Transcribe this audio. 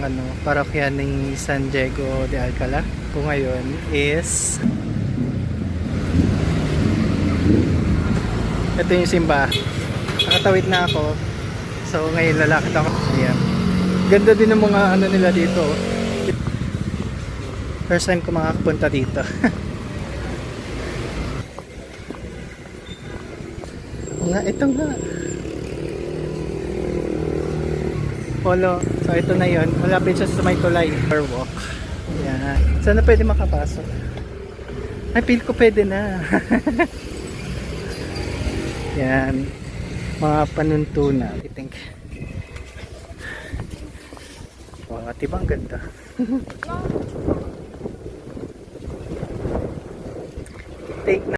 ng parokya ni San Diego de Alcala. Kung ngayon is ito yung simba. Nakatawid na ako. So ngayon lalakad ako. Ayan. Ganda din ng mga nila dito. First time ko makakapunta dito. Nga, ito nga. Polo. So ito na yon. Malapit siya sa may tulay. Walk. Yan. Sana pwede makapasok. Ay, feel ko pwede na. Yan. Mga panuntunan. I think. Oh, diba ang ganda? Take na.